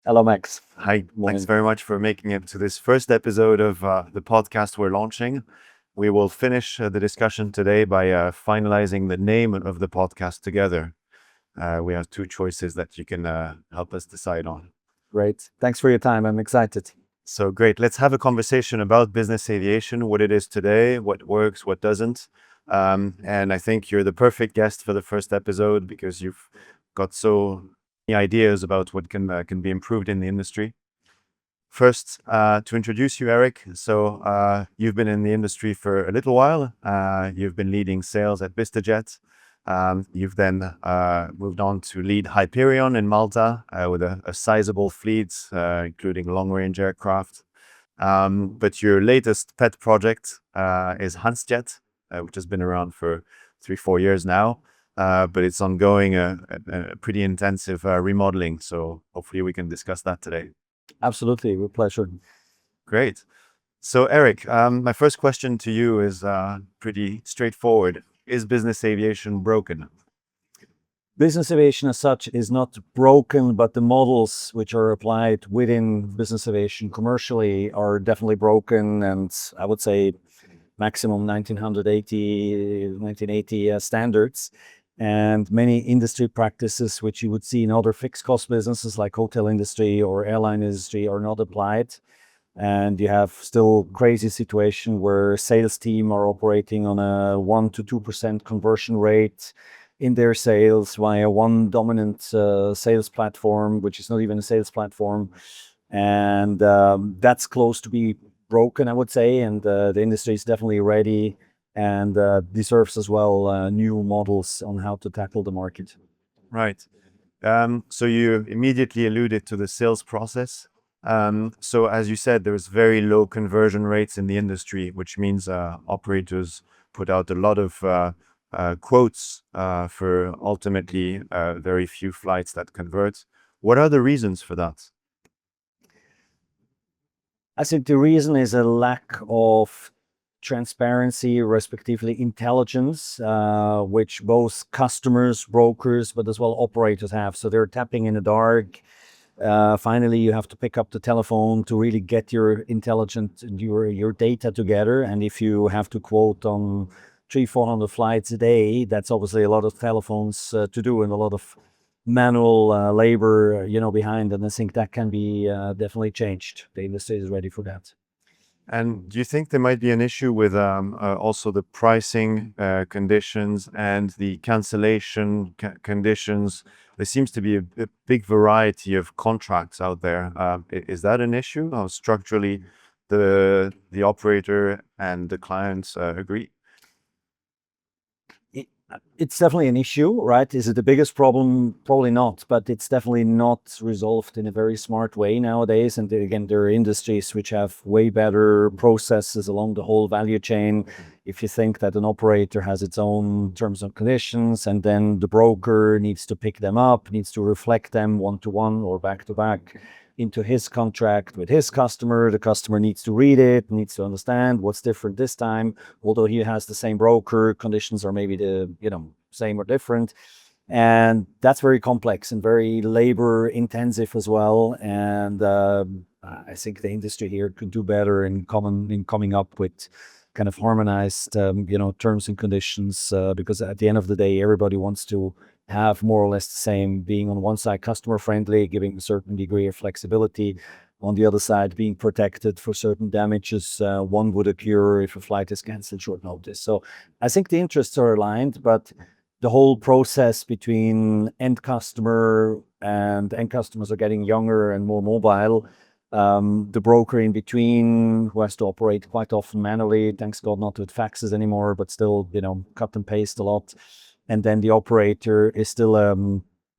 Hello, Max. Hi, thanks Morning. very much for making it to this first episode of the podcast we're launching. We will finish the discussion today by finalizing the name of the podcast together. We have two choices that you can help us decide on. Great. Thanks for your time. I'm excited. So great. Let's have a conversation about business aviation, what it is today, what works, what doesn't. And I think you're the perfect guest for the first episode because you've got so many ideas about what can be improved in the industry. First, to introduce you, Eric. You've been in the industry for a little while. You've been leading sales at VistaJet. You've then moved on to lead Hyperion in Malta with a sizable fleet, including long-range aircraft. But your latest pet project is HansJet, which has been around for 3-4 years now. But it's ongoing a pretty intensive remodeling. So hopefully we can discuss that today. Absolutely. With pleasure. Great. So, Eric, my first question to you is pretty straightforward. Is business aviation broken? Business aviation as such is not broken, but the models which are applied within business aviation commercially are definitely broken. And I would say maximum 1980 standards. And many industry practices, which you would see in other fixed cost businesses like hotel industry or airline industry, are not applied. And you have still crazy situation where sales team are operating on a 1 to 2% conversion rate in their sales via one dominant sales platform, which is not even a sales platform. And that's close to be broken, I would say. And the industry is definitely ready and deserves as well new models on how to tackle the market. Right. So you immediately alluded to the sales process. So as you said, there's very low conversion rates in the industry, which means operators put out a lot of quotes for ultimately very few flights that convert. What are the reasons for that? I think the reason is a lack of transparency, respectively intelligence, which both customers, brokers, but as well operators have. So they're tapping in the dark. Finally, you have to pick up the telephone to really get your your data together. And if you have to quote on 300-400 flights a day, that's obviously a lot of telephones to do and a lot of manual labor, behind. And I think that can be definitely changed. The industry is ready for that. And do you think there might be an issue with also the pricing conditions and the cancellation conditions? There seems to be a big variety of contracts out there. Is that an issue? How structurally the operator and the clients agree? It- It's definitely an issue, right? Is it the biggest problem? Probably not, but it's definitely not resolved in a very smart way nowadays. And again, there are industries which have way better processes along the whole value chain. If you think that an operator has its own terms and conditions, and then the broker needs to pick them up, needs to reflect them one to one or back to back into his contract with his customer. The customer needs to read it, needs to understand what's different this time. Although he has the same broker, conditions are maybe the same or different. And that's very complex and very labor intensive as well. And I think the industry here could do better in coming up with kind of harmonized, terms and conditions, because at the end of the day, everybody wants to have more or less the same, being on one side customer friendly, giving a certain degree of flexibility, on the other side being protected for certain damages one would occur if a flight is canceled short notice. So I think the interests are aligned, but the whole process between end customer and end customers are getting younger and more mobile. The broker in between, who has to operate quite often manually, thanks God not with faxes anymore, but still, cut and paste a lot. And then the operator is still a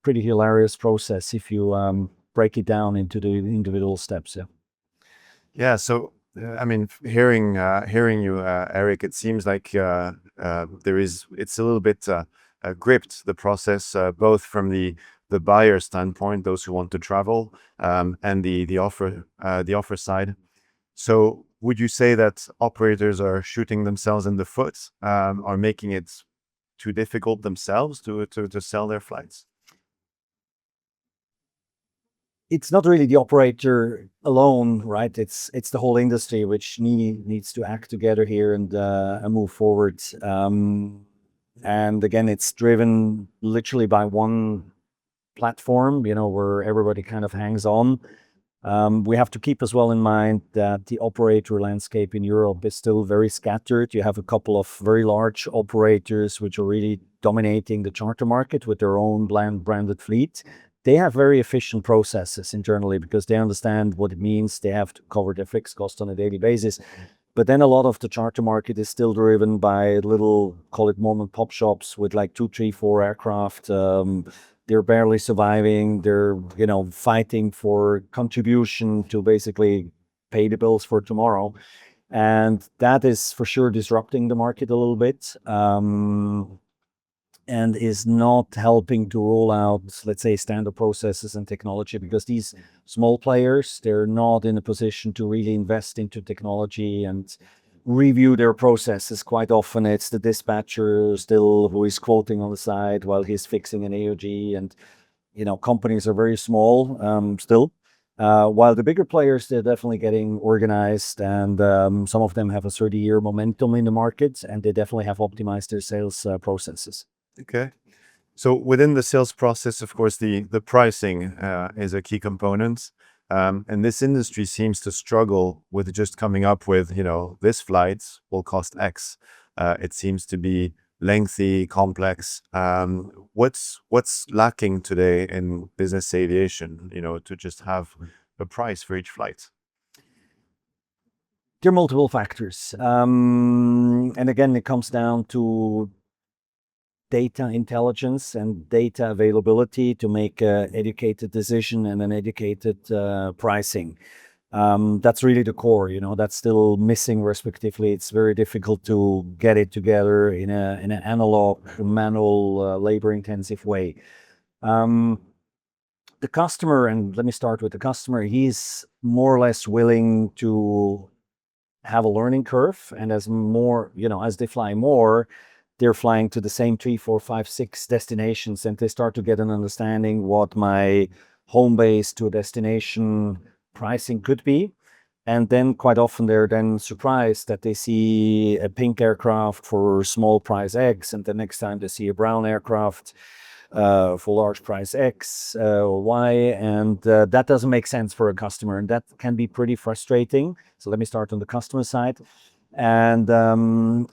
pretty hilarious process if you break it down into the individual steps. Yeah. Yeah. So I mean, hearing you, Eric, it seems like it's a little bit gripped the process both from the buyer standpoint, those who want to travel, and the offer side. So would you say that operators are shooting themselves in the foot, are making it too difficult themselves to sell their flights? it's not really the operator alone, right? It's the whole industry which needs to act together here and move forward. And again, it's driven literally by one platform, where everybody kind of hangs on. We have to keep as well in mind that the operator landscape in Europe is still very scattered. You have a couple of very large operators which are really dominating the charter market with their own branded fleet. They have very efficient processes internally because they understand what it means. They have to cover their fixed cost on a daily basis. But then a lot of the charter market is still driven by little, call it mom and pop shops with like two, three, four aircraft. They're barely surviving. They're, fighting for contribution to basically pay the bills for tomorrow. And that is for sure disrupting the market a little bit. And is not helping to roll out, let's say, standard processes and technology, because these small players, they're not in a position to really invest into technology and review their processes. Quite often it's the dispatcher still who is quoting on the side while he's fixing an AOG, and companies are very small still. While the bigger players, they're definitely getting organized, and some of them have a 30-year momentum in the market, and they definitely have optimized their sales processes. Okay. So within the sales process, of course, the pricing is a key component. And this industry seems to struggle with just coming up with, this flight will cost X. It seems to be lengthy, complex. What's lacking today in business aviation, to just have a price for each flight? There are multiple factors. And again, it comes down to data intelligence and data availability to make an educated decision and an educated pricing. That's really the core, that's still missing respectively. It's very difficult to get it together in an analog, manual, labor-intensive way. The customer, and let me start with the customer, he's more or less willing to have a learning curve, and as they fly more, they're flying to the same 3, 4, 5, 6 destinations, and they start to get an understanding what my home base to a destination pricing could be. And then quite often they're then surprised that they see a pink aircraft for small price X, and the next time they see a brown aircraft for large price X or Y, and that doesn't make sense for a customer, and that can be pretty frustrating. So let me start on the customer side. And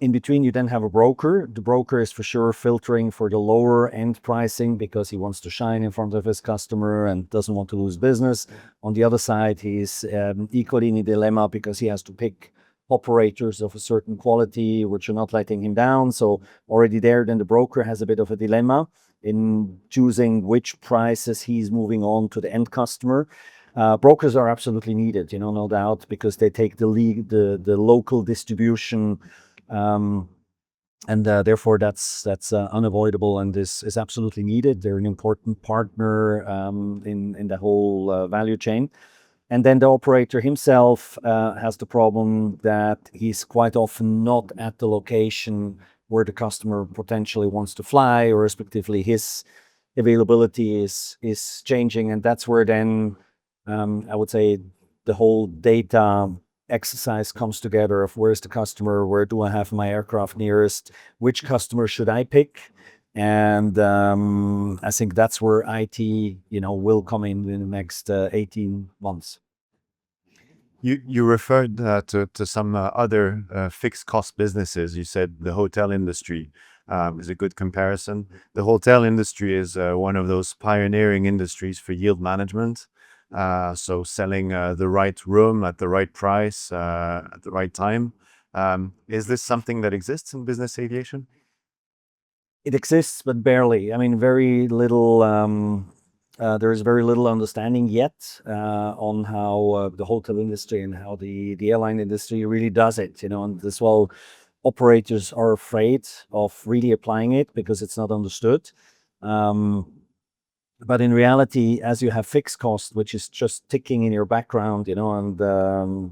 in between, you then have a broker. The broker is for sure filtering for the lower end pricing because he wants to shine in front of his customer and doesn't want to lose business. On the other side, he's equally in a dilemma because he has to pick operators of a certain quality which are not letting him down. So already there, then the broker has a bit of a dilemma in choosing which prices he's moving on to the end customer. Brokers are absolutely needed, no doubt, because they take the local distribution, and therefore that's unavoidable and is absolutely needed. They're an important partner in the whole value chain. And then the operator himself has the problem that he's quite often not at the location where the customer potentially wants to fly, or respectively his availability is changing, and that's where then I would say the whole data exercise comes together of where's the customer, where do I have my aircraft nearest, which customer should I pick? And I think that's where IT, will come in the next 18 months. You referred to some other fixed cost businesses. You said the hotel industry is a good comparison. The hotel industry is one of those pioneering industries for yield management. So selling the right room at the right price at the right time. Is this something that exists in business aviation? It exists, but barely. I mean, very little. There's very little understanding yet on how the hotel industry and how the airline industry really does it. And as well, operators are afraid of really applying it because it's not understood. But in reality, as you have fixed cost, which is just ticking in your background, and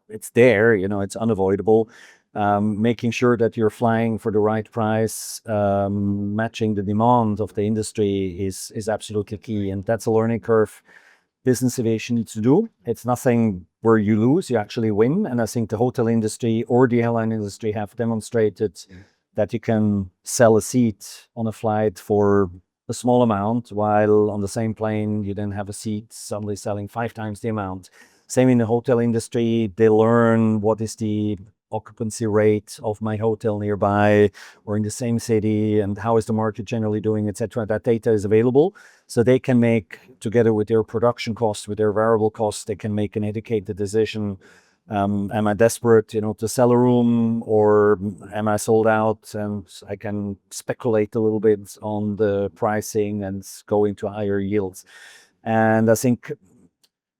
it's there, it's unavoidable. Making sure that you're flying for the right price, matching the demand of the industry is absolutely key. And that's a learning curve business aviation needs to do. It's nothing where you lose, you actually win. And I think the hotel industry or the airline industry have demonstrated that you can sell a seat on a flight for a small amount, while on the same plane you then have a seat suddenly selling 5 times the amount. Same in the hotel industry. They learn what is the occupancy rate of my hotel nearby or in the same city, and how is the market generally doing, etc. That data is available, so they can make, together with their production costs, with their variable costs, they can make an educated decision. Am I desperate, to sell a room, or am I sold out? And I can speculate a little bit on the pricing and go into higher yields. And I think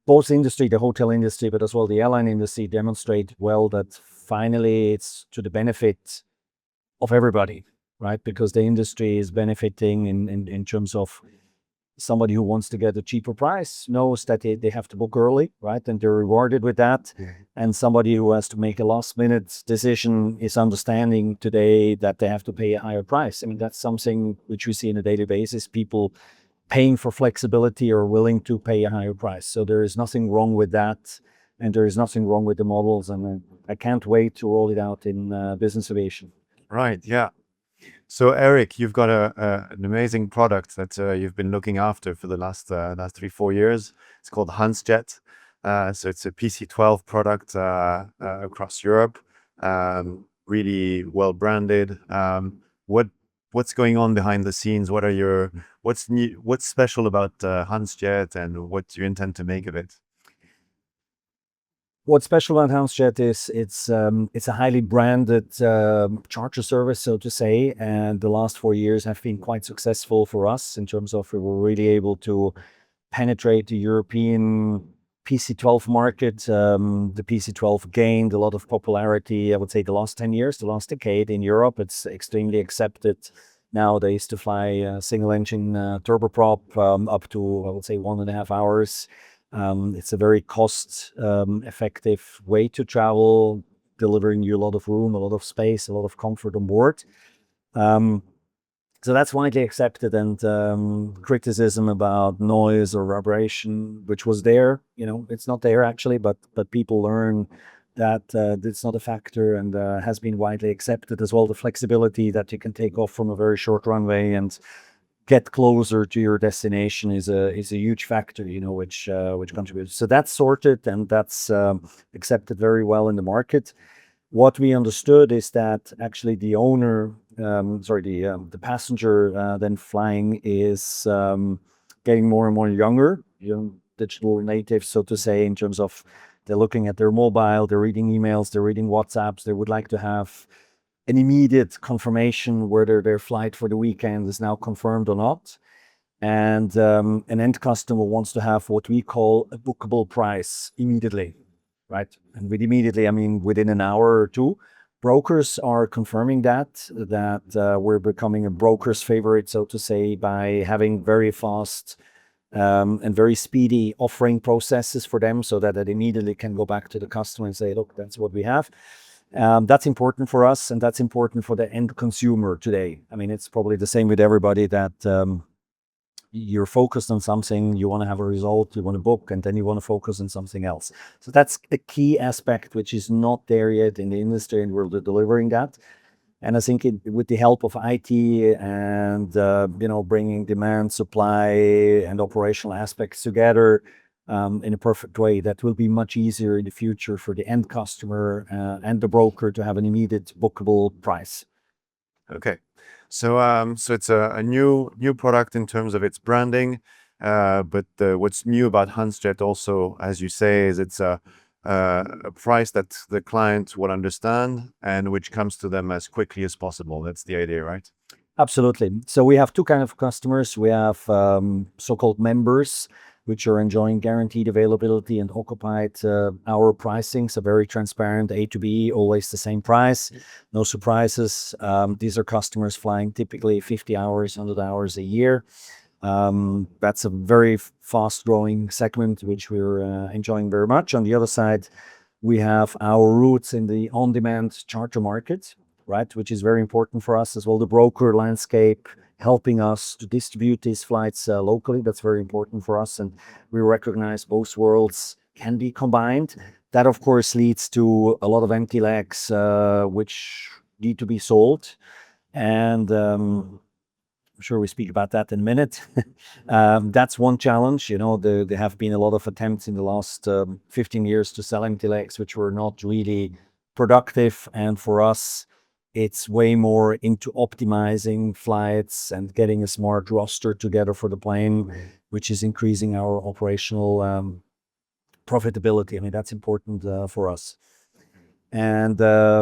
both industry, the hotel industry, but as well the airline industry, demonstrate well that finally it's to the benefit of everybody, right? Because the industry is benefiting in terms of somebody who wants to get a cheaper price knows that they have to book early, right? And they're rewarded with that. And somebody who has to make a last minute decision is understanding today that they have to pay a higher price. I mean, that's something which we see on a daily basis. People paying for flexibility are willing to pay a higher price. So there is nothing wrong with that. And there is nothing wrong with the models. And I can't wait to roll it out in business aviation. Right. Yeah. So Eric, you've got an amazing product that you've been looking after for the last 3-4 years. It's called HansJet. So it's a PC-12 product across Europe. Really well branded. What's going on behind the scenes? What's new? What's special about HansJet, and what do you intend to make of it? What's special about HounceJet is it's a highly branded charter service, so to say, and the last 4 years have been quite successful for us in terms of we were really able to penetrate the European PC-12 market. The PC-12 gained a lot of popularity, I would say, the last 10 years, the last decade in Europe. It's extremely accepted nowadays to fly a single-engine turboprop up to, I would say, 1.5 hours. It's a very cost-effective way to travel, delivering you a lot of room, a lot of space, a lot of comfort on board. So that's widely accepted, and criticism about noise or vibration, which was there, it's not there actually, but people learn that it's not a factor, and has been widely accepted as well. The flexibility that you can take off from a very short runway and get closer to your destination is a huge factor, which contributes. So that's sorted, and that's accepted very well in the market. What we understood is that actually the passenger then flying is getting more and more younger, digital natives, so to say, in terms of they're looking at their mobile, they're reading emails, they're reading WhatsApps. They would like to have an immediate confirmation whether their flight for the weekend is now confirmed or not. And an end customer wants to have what we call a bookable price immediately, right? And with immediately, I mean within an hour or two. Brokers are confirming that we're becoming a broker's favorite, so to say, by having very fast and very speedy offering processes for them, so that it immediately can go back to the customer and say, look, that's what we have. That's important for us, and that's important for the end consumer today. I mean, it's probably the same with everybody, that you're focused on something, you want to have a result, you want to book, and then you want to focus on something else. So that's a key aspect which is not there yet in the industry, and we're delivering that. And I think with the help of IT and bringing demand, supply, and operational aspects together in a perfect way, that will be much easier in the future for the end customer and the broker to have an immediate bookable price. Okay, so it's a new product in terms of its branding, but what's new about HansJet also, as you say, is it's a price that the client will understand and which comes to them as quickly as possible. That's the idea, right? Absolutely. So we have two kinds of customers. We have so-called members, which are enjoying guaranteed availability and occupied hour pricing. So very transparent, A to B, always the same price, no surprises. These are customers flying typically 50 hours, 100 hours a year. That's a very fast-growing segment, which we're enjoying very much. On the other side, we have our roots in the on-demand charter market, right, which is very important for us as well. The broker landscape helping us to distribute these flights locally. That's very important for us, and we recognize both worlds can be combined. That, of course, leads to a lot of empty legs, which need to be sold. And I'm sure we speak about that in a minute. That's one challenge. There have been a lot of attempts in the last 15 years to sell empty legs, which were not really productive. And for us, it's way more into optimizing flights and getting a smart roster together for the plane, which is increasing our operational profitability. I mean, that's important for us. And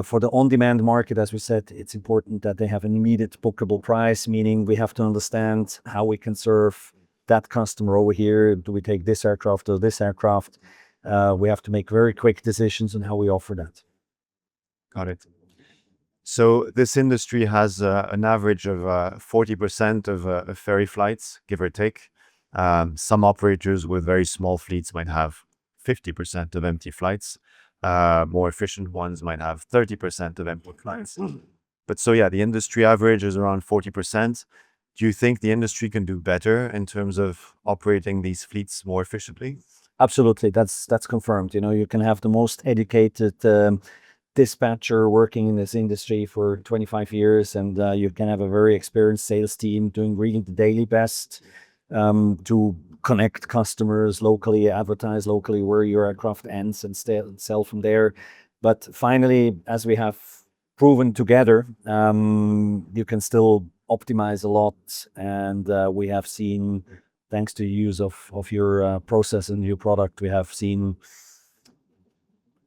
for the on-demand market, as we said, it's important that they have an immediate bookable price, meaning we have to understand how we can serve that customer over here. Do we take this aircraft or this aircraft? We have to make very quick decisions on how we offer that. Got it. So this industry has an average of 40% of ferry flights, give or take. Some operators with very small fleets might have 50% of empty flights. More efficient ones might have 30% of empty flights. But so yeah, the industry average is around 40%. Do you think the industry can do better in terms of operating these fleets more efficiently? Absolutely, that's confirmed. You can have the most educated dispatcher working in this industry for 25 years, and you can have a very experienced sales team doing really the daily best to connect customers locally, advertise locally where your aircraft ends, and sell from there. But finally, as we have proven together, you can still optimize a lot. And we have seen, thanks to use of your process and your product, we have seen,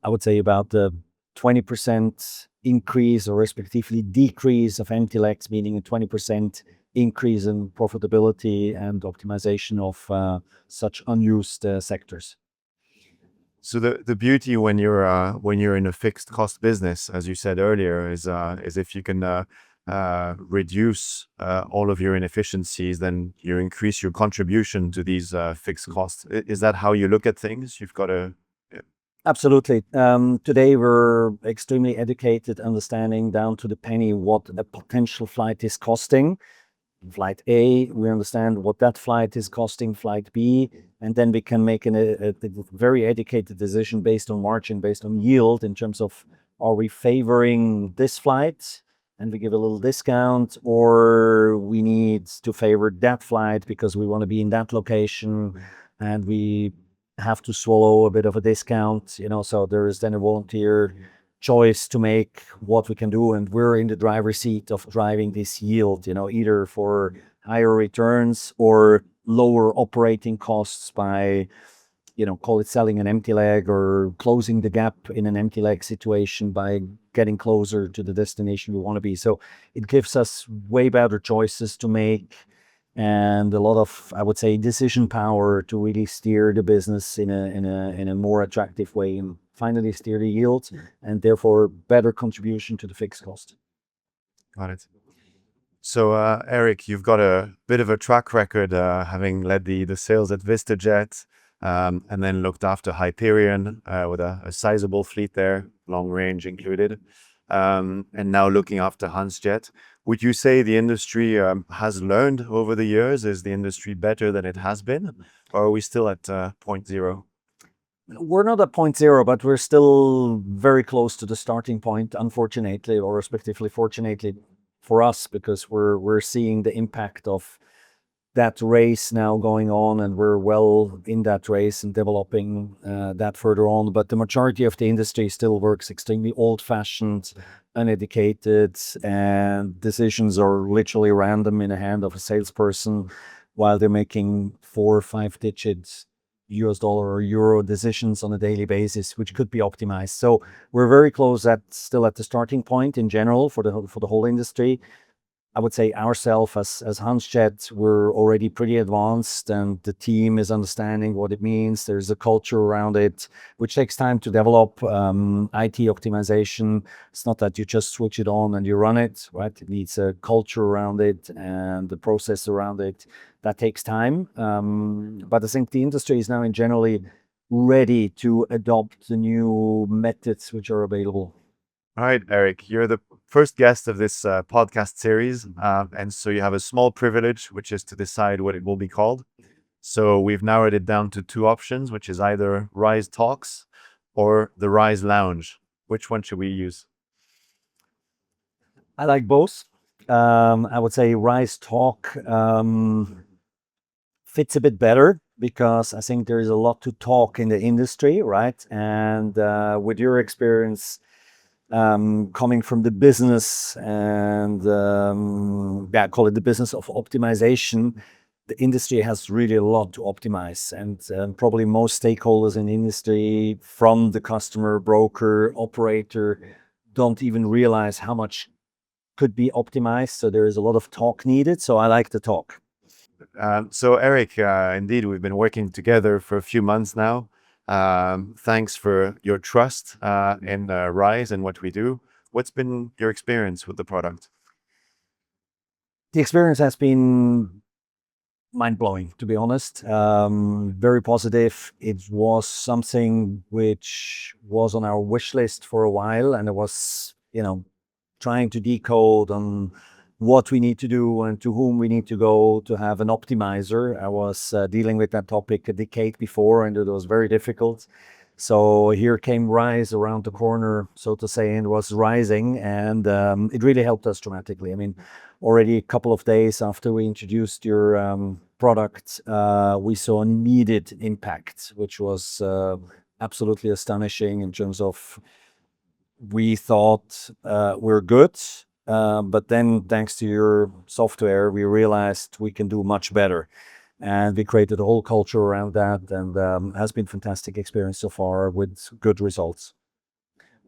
I would say, about the 20% increase or respectively decrease of empty legs, meaning a 20% increase in profitability and optimization of such unused sectors. So the beauty when you're in a fixed cost business, as you said earlier, is if you can reduce all of your inefficiencies, then you increase your contribution to these fixed costs. Is that how you look at things? You've got to. Absolutely. Today we're extremely educated, understanding down to the penny what a potential flight is costing. Flight A, we understand what that flight is costing flight B, and then we can make a very educated decision based on margin, based on yield, in terms of, are we favoring this flight and we give a little discount, or we need to favor that flight because we want to be in that location and we have to swallow a bit of a discount, so there is then a volunteer choice to make what we can do, and we're in the driver's seat of driving this yield, either for higher returns or lower operating costs by, call it selling an empty leg or closing the gap in an empty leg situation by getting closer to the destination we want to be. So it gives us way better choices to make, and a lot of, I would say, decision power to really steer the business in a more attractive way, and finally steer the yield, and therefore better contribution to the fixed cost. Got it. So Eric, you've got a bit of a track record, having led the sales at VistaJet, and then looked after Hyperion with a sizable fleet there, long range included, and now looking after HansJet. Would you say the industry has learned over the years? Is the industry better than it has been, or are we still at point zero? We're not at point zero, but we're still very close to the starting point, unfortunately, or respectively fortunately for us, because we're seeing the impact of that race now going on, and we're well in that race and developing that further on. But the majority of the industry still works extremely old-fashioned, uneducated, and decisions are literally random in the hand of a salesperson while they're making 4 or 5 digits US dollar or euro decisions on a daily basis, which could be optimized. So we're very close still at the starting point in general for the whole industry. I would say ourselves as HansJet, we're already pretty advanced, and the team is understanding what it means. There's a culture around it, which takes time to develop. IT optimization, it's not that you just switch it on and you run it, right? It needs a culture around it and the process around it. That takes time. But I think the industry is now in generally ready to adopt the new methods which are available. All right, Eric, you're the first guest of this podcast series. And so you have a small privilege, which is to decide what it will be called. So we've narrowed it down to two options, which is either Rise Talks or the Rise Lounge. Which one should we use? I like both. I would say Rise Talk fits a bit better because I think there is a lot to talk in the industry, right? And with your experience coming from the business and yeah, call it the business of optimization, the industry has really a lot to optimize, and probably most stakeholders in the industry, from the customer, broker, operator, don't even realize how much could be optimized. So there is a lot of talk needed. So I like the talk. So Eric, indeed, we've been working together for a few months now. Thanks for your trust in Rise and what we do. What's been your experience with the product? The experience has been mind blowing, to be honest. Very positive. It was something which was on our wish list for a while, and it was, trying to decode on what we need to do and to whom we need to go to have an optimizer. I was dealing with that topic a decade before, and it was very difficult. So here came Rise around the corner, so to say, and was rising, and it really helped us dramatically. I mean, already a couple of days after we introduced your product, we saw an immediate impact, which was absolutely astonishing in terms of we thought we're good, but then thanks to your software, we realized we can do much better. And we created a whole culture around that, and has been fantastic experience so far with good results.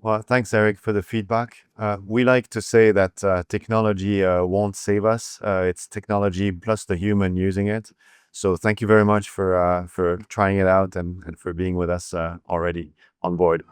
Well, thanks, Eric, for the feedback. We like to say that technology won't save us. It's technology plus the human using it. So thank you very much for trying it out and for being with us already on board.